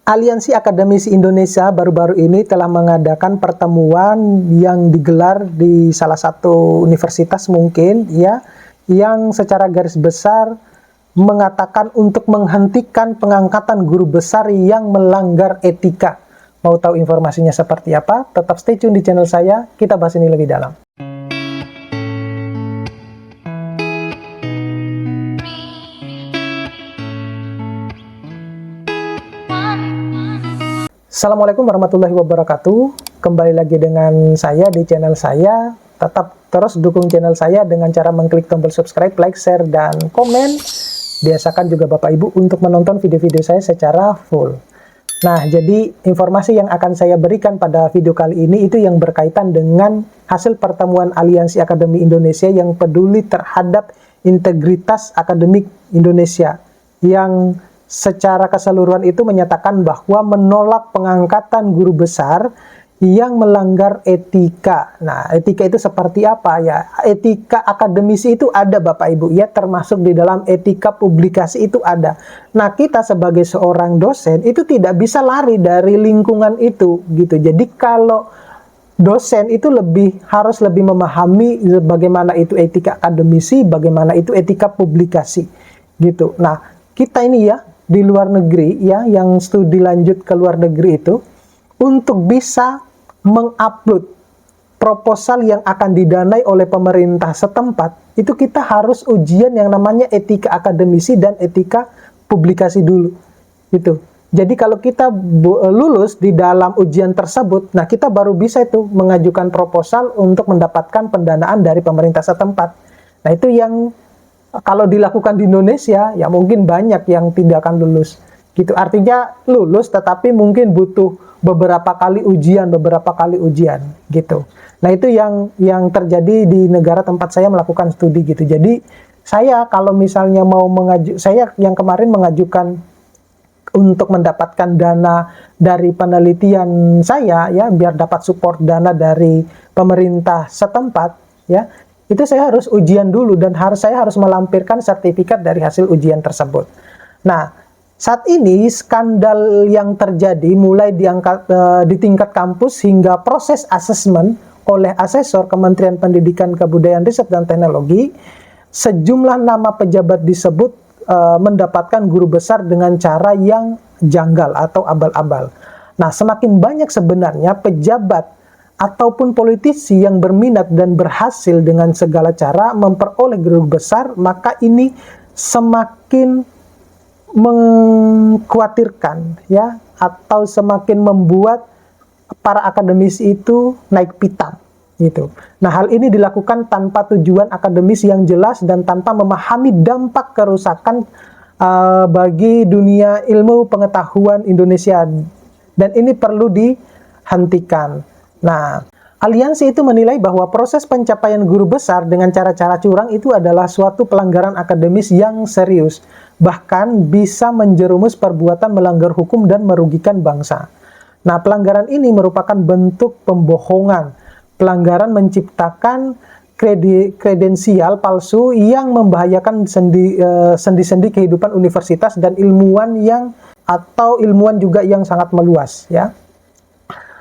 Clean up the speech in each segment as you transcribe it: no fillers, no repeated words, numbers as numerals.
Aliansi Akademisi Indonesia baru-baru ini telah mengadakan pertemuan yang digelar di salah satu universitas mungkin ya, yang secara garis besar mengatakan untuk menghentikan pengangkatan guru besar yang melanggar etika. Mau tahu informasinya seperti apa? Tetap stay tune di channel saya, kita bahas ini lebih dalam. Assalamualaikum warahmatullahi wabarakatuh. Kembali lagi dengan saya di channel saya. Tetap terus dukung channel saya dengan cara mengklik tombol subscribe, like, share, dan komen. Biasakan juga Bapak Ibu untuk menonton video-video saya secara full. Nah, jadi informasi yang akan saya berikan pada video kali ini itu yang berkaitan dengan hasil pertemuan Aliansi Akademi Indonesia yang peduli terhadap integritas akademik Indonesia, yang secara keseluruhan itu menyatakan bahwa menolak pengangkatan guru besar yang melanggar etika. Nah, etika itu seperti apa ya? Etika akademisi itu ada Bapak Ibu ya, termasuk di dalam etika publikasi itu ada. Nah, kita sebagai seorang dosen itu tidak bisa lari dari lingkungan itu gitu. Jadi kalau dosen itu harus lebih memahami bagaimana itu etika akademisi, bagaimana itu etika publikasi gitu. Nah, kita ini ya di luar negeri ya, yang studi lanjut ke luar negeri itu, untuk bisa mengupload proposal yang akan didanai oleh pemerintah setempat, itu kita harus ujian yang namanya etika akademisi dan etika publikasi dulu gitu. Jadi kalau kita lulus di dalam ujian tersebut, nah kita baru bisa itu mengajukan proposal untuk mendapatkan pendanaan dari pemerintah setempat. Nah, itu yang kalau dilakukan di Indonesia, ya mungkin banyak yang tidak akan lulus. Gitu. Artinya lulus, tetapi mungkin butuh beberapa kali ujian, gitu. Nah, itu yang terjadi di negara tempat saya melakukan studi gitu. Jadi, saya kalau misalnya saya yang kemarin mengajukan untuk mendapatkan dana dari penelitian saya, ya, biar dapat support dana dari pemerintah setempat, ya, itu saya harus ujian dulu dan saya harus melampirkan sertifikat dari hasil ujian tersebut. Nah, saat ini skandal yang terjadi mulai di tingkat kampus hingga proses asesmen oleh asesor Kementerian Pendidikan, Kebudayaan, Riset, dan Teknologi, sejumlah nama pejabat disebut mendapatkan guru besar dengan cara yang janggal atau abal-abal. Nah, semakin banyak sebenarnya pejabat ataupun politisi yang berminat dan berhasil dengan segala cara memperoleh guru besar, maka ini semakin mengkhawatirkan ya, atau semakin membuat para akademisi itu naik pitam gitu. Nah, hal ini dilakukan tanpa tujuan akademis yang jelas dan tanpa memahami dampak kerusakan bagi dunia ilmu pengetahuan Indonesia, dan ini perlu dihentikan. Nah, aliansi itu menilai bahwa proses pencapaian guru besar dengan cara-cara curang itu adalah suatu pelanggaran akademis yang serius, bahkan bisa menjerumus perbuatan melanggar hukum dan merugikan bangsa. Nah, pelanggaran ini merupakan bentuk pembohongan, pelanggaran menciptakan kredensial palsu yang membahayakan sendi-sendi kehidupan universitas dan ilmuwan juga yang sangat meluas ya.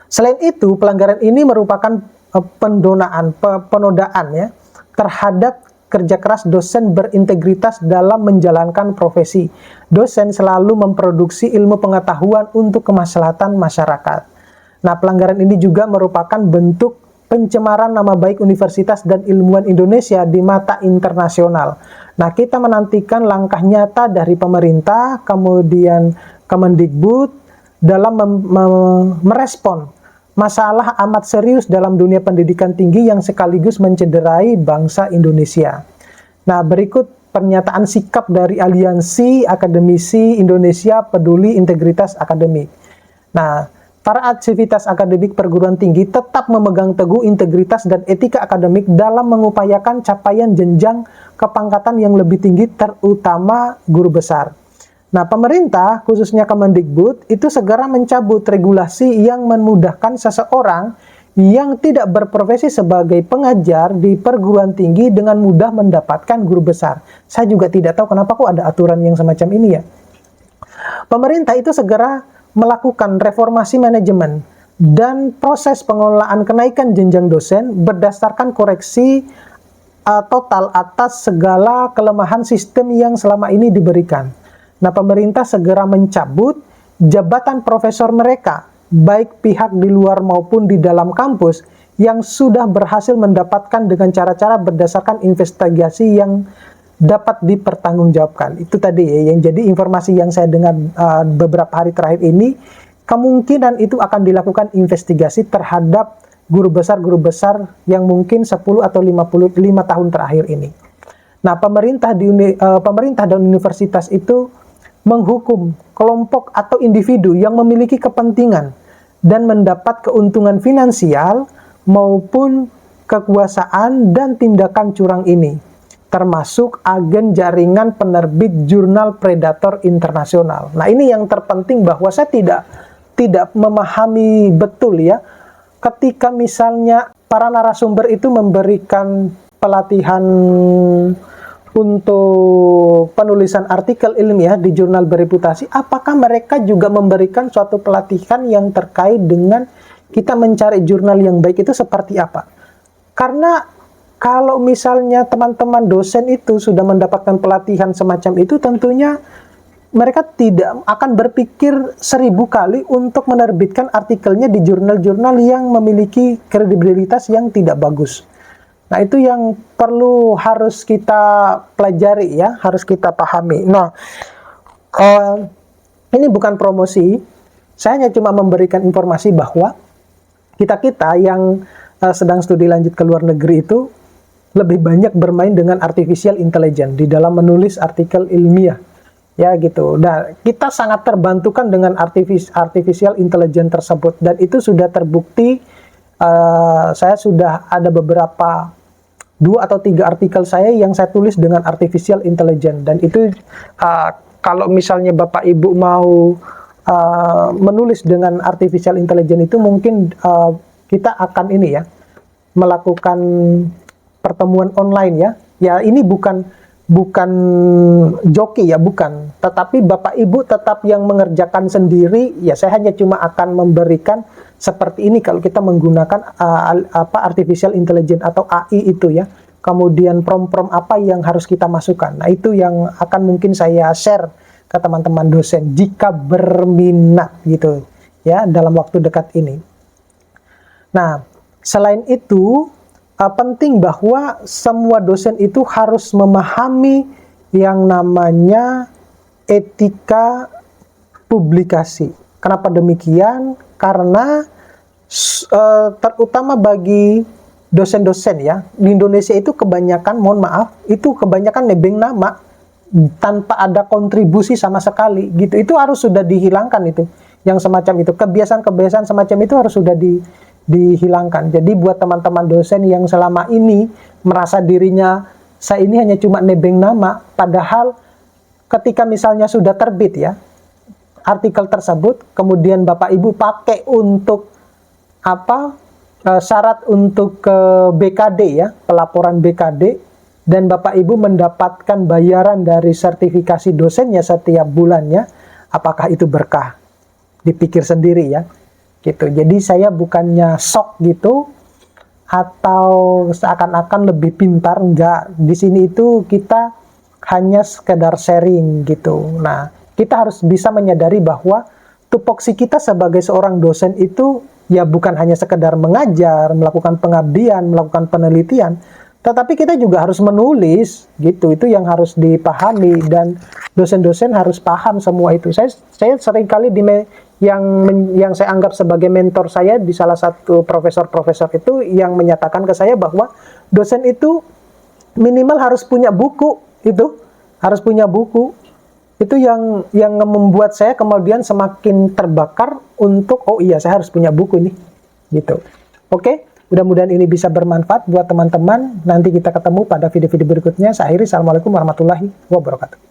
Selain itu, pelanggaran ini merupakan penodaan ya terhadap kerja keras dosen berintegritas dalam menjalankan profesi. Dosen selalu memproduksi ilmu pengetahuan untuk kemaslahatan masyarakat. Nah, pelanggaran ini juga merupakan bentuk pencemaran nama baik universitas dan ilmuwan Indonesia di mata internasional. Nah, kita menantikan langkah nyata dari pemerintah, kemudian Kemendikbud dalam merespon masalah amat serius dalam dunia pendidikan tinggi yang sekaligus mencederai bangsa Indonesia. Nah, berikut pernyataan sikap dari Aliansi Akademisi Indonesia Peduli Integritas Akademik. Nah, para aktivitas akademik perguruan tinggi tetap memegang teguh integritas dan etika akademik dalam mengupayakan capaian jenjang kepangkatan yang lebih tinggi, terutama guru besar. Nah, pemerintah, khususnya Kemendikbud, itu segera mencabut regulasi yang memudahkan seseorang yang tidak berprofesi sebagai pengajar di perguruan tinggi dengan mudah mendapatkan guru besar. Saya juga tidak tahu kenapa kok ada aturan yang semacam ini ya. Pemerintah itu segera melakukan reformasi manajemen dan proses pengelolaan kenaikan jenjang dosen berdasarkan koreksi total atas segala kelemahan sistem yang selama ini diberikan. Nah, pemerintah segera mencabut jabatan profesor mereka, baik pihak di luar maupun di dalam kampus, yang sudah berhasil mendapatkan dengan cara-cara berdasarkan investigasi yang dapat dipertanggungjawabkan. Itu tadi ya, yang jadi informasi yang saya dengar beberapa hari terakhir ini, kemungkinan itu akan dilakukan investigasi terhadap guru besar yang mungkin 10 atau 55 tahun terakhir ini. Nah, pemerintah dan universitas itu menghukum kelompok atau individu yang memiliki kepentingan dan mendapat keuntungan finansial maupun kekuasaan dan tindakan curang ini, termasuk agen jaringan penerbit jurnal predator internasional. Nah, ini yang terpenting, bahwa saya tidak memahami betul ya, ketika misalnya para narasumber itu memberikan pelatihan untuk penulisan artikel ilmiah di jurnal bereputasi, apakah mereka juga memberikan suatu pelatihan yang terkait dengan kita mencari jurnal yang baik itu seperti apa? Karena kalau misalnya teman-teman dosen itu sudah mendapatkan pelatihan semacam itu, tentunya mereka tidak akan berpikir 1000 kali untuk menerbitkan artikelnya di jurnal-jurnal yang memiliki kredibilitas yang tidak bagus. Nah, itu yang perlu harus kita pelajari ya, harus kita pahami. Nah, ini bukan promosi, saya hanya cuma memberikan informasi bahwa kita yang sedang studi lanjut ke luar negeri itu lebih banyak bermain dengan artificial intelligence di dalam menulis artikel ilmiah. Ya gitu. Nah, kita sangat terbantukan dengan artificial intelligence tersebut, dan itu sudah terbukti. Saya sudah ada beberapa 2 atau 3 artikel saya yang saya tulis dengan artificial intelligence, dan itu kalau misalnya Bapak Ibu mau menulis dengan artificial intelligence itu, mungkin kita akan ini ya, melakukan pertemuan online ya. Ya, ini bukan joki ya, bukan. Tetapi Bapak Ibu tetap yang mengerjakan sendiri. Ya, saya hanya cuma akan memberikan seperti ini kalau kita menggunakan artificial intelligence atau AI itu ya. Kemudian prompt apa yang harus kita masukkan. Nah, itu yang akan mungkin saya share ke teman-teman dosen jika berminat gitu ya, dalam waktu dekat ini. Nah, selain itu penting bahwa semua dosen itu harus memahami yang namanya etika publikasi. Kenapa demikian? Karena terutama bagi dosen-dosen ya, di Indonesia itu kebanyakan, mohon maaf, itu kebanyakan nebeng nama tanpa ada kontribusi sama sekali gitu. Itu harus sudah dihilangkan itu, yang semacam itu. Kebiasaan-kebiasaan semacam itu harus sudah dihilangkan. Jadi buat teman-teman dosen yang selama ini merasa dirinya, saya ini hanya cuma nebeng nama, padahal ketika misalnya sudah terbit ya artikel tersebut, kemudian Bapak Ibu pakai untuk syarat untuk ke BKD ya, pelaporan BKD, dan Bapak Ibu mendapatkan bayaran dari sertifikasi dosennya setiap bulannya, apakah itu berkah? Dipikir sendiri ya. Gitu. Jadi saya bukannya sok gitu atau seakan-akan lebih pintar, enggak. Di sini itu kita hanya sekedar sharing gitu. Nah, kita harus bisa menyadari bahwa tupoksi kita sebagai seorang dosen itu ya bukan hanya sekedar mengajar, melakukan pengabdian, melakukan penelitian, tetapi kita juga harus menulis gitu. Itu yang harus dipahami, dan dosen-dosen harus paham semua itu. Saya seringkali yang saya anggap sebagai mentor saya di salah satu profesor-profesor itu yang menyatakan ke saya bahwa dosen itu minimal harus punya buku, itu harus punya buku. Itu yang membuat saya kemudian semakin terbakar untuk, oh iya, saya harus punya buku nih gitu. Oke, mudah-mudahan ini bisa bermanfaat buat teman-teman. Nanti kita ketemu pada video-video berikutnya. Saya akhiri, assalamualaikum warahmatullahi wabarakatuh.